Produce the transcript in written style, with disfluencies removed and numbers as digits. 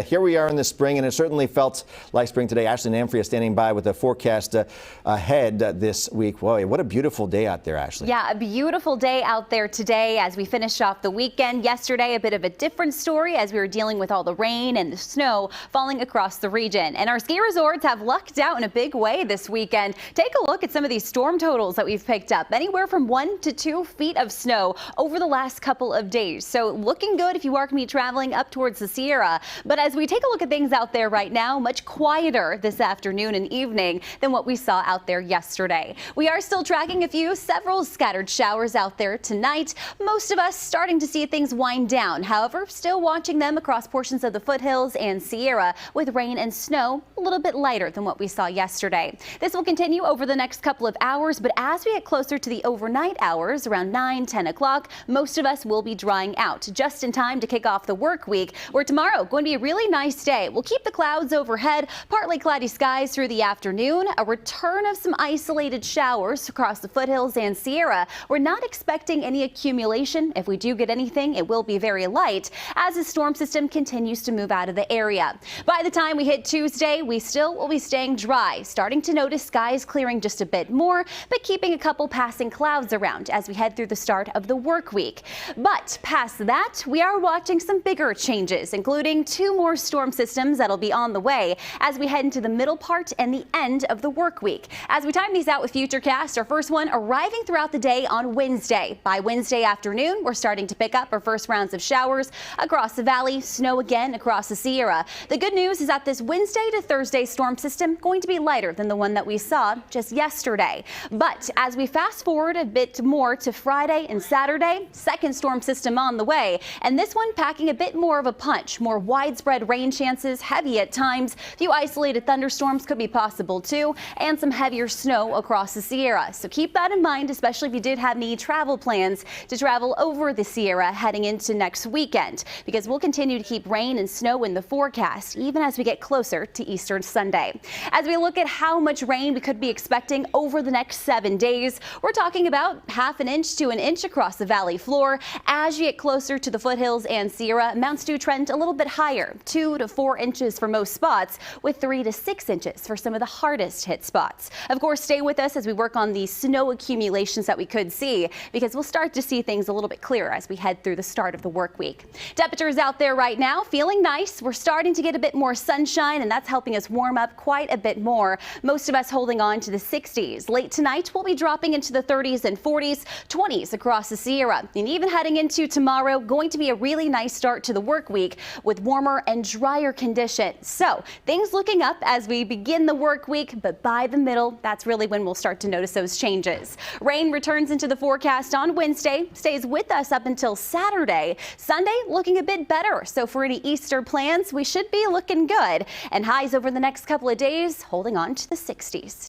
Here we are in the spring, and it certainly felt like spring today. Ashley Namfria standing by with a forecast ahead this week. Whoa, what a beautiful day out there, Ashley. Yeah, a beautiful day out there today as we finish off the weekend. Yesterday, a bit of a different story as we were dealing with all the rain and the snow falling across the region. And our ski resorts have lucked out in a big way this weekend. Take a look at some of these storm totals that we've picked up. Anywhere from 1 to 2 feet of snow over the last couple of days. So looking good if you are going to be traveling up towards the Sierra. But as we take a look at things out there right now, much quieter this afternoon and evening than what we saw out there yesterday. We are still tracking several scattered showers out there tonight. Most of us starting to see things wind down. However, still watching them across portions of the foothills and Sierra with rain and snow a little bit lighter than what we saw yesterday. This will continue over the next couple of hours, but as we get closer to the overnight hours around 9-10 o'clock, most of us will be drying out just in time to kick off the work week, where tomorrow going to be a really nice day. We'll keep the clouds overhead, partly cloudy skies through the afternoon, a return of some isolated showers across the foothills and Sierra. We're not expecting any accumulation. If we do get anything, it will be very light as the storm system continues to move out of the area. By the time we hit Tuesday, we still will be staying dry, starting to notice skies clearing just a bit more, but keeping a couple passing clouds around as we head through the start of the work week. But past that, we are watching some bigger changes, including 2 more storm systems that'll be on the way as we head into the middle part and the end of the work week. As we time these out with Futurecast, our first one arriving throughout the day on Wednesday. By Wednesday afternoon, we're starting to pick up our first rounds of showers across the valley, snow again across the Sierra. The good news is that this Wednesday to Thursday storm system going to be lighter than the one that we saw just yesterday. But as we fast forward a bit more to Friday and Saturday, second storm system on the way, and this one packing a bit more of a punch, more widespread rain chances, heavy at times. A few isolated thunderstorms could be possible too, and some heavier snow across the Sierra. So keep that in mind, especially if you did have any travel plans to travel over the Sierra heading into next weekend, because we'll continue to keep rain and snow in the forecast even as we get closer to Easter Sunday. As we look at how much rain we could be expecting over the next 7 days, we're talking about ½ an inch to an inch across the valley floor. As you get closer to the foothills and Sierra, amounts do trend a little bit higher, 2 to 4 inches for most spots, with 3 to 6 inches for some of the hardest hit spots. Of course, stay with us as we work on the snow accumulations that we could see, because we'll start to see things a little bit clearer as we head through the start of the work week. Temperatures out there right now feeling nice. We're starting to get a bit more sunshine, and that's helping us warm up quite a bit more. Most of us holding on to the 60s. Late tonight, we'll be dropping into the 30s and 40s, 20s across the Sierra. And even heading into tomorrow, going to be a really nice start to the work week with warmer and drier conditions. So things looking up as we begin the work week, but by the middle, that's really when we'll start to notice those changes. Rain returns into the forecast on Wednesday, stays with us up until Saturday. Sunday looking a bit better. So for any Easter plans, we should be looking good. And highs over the next couple of days holding on to the 60s.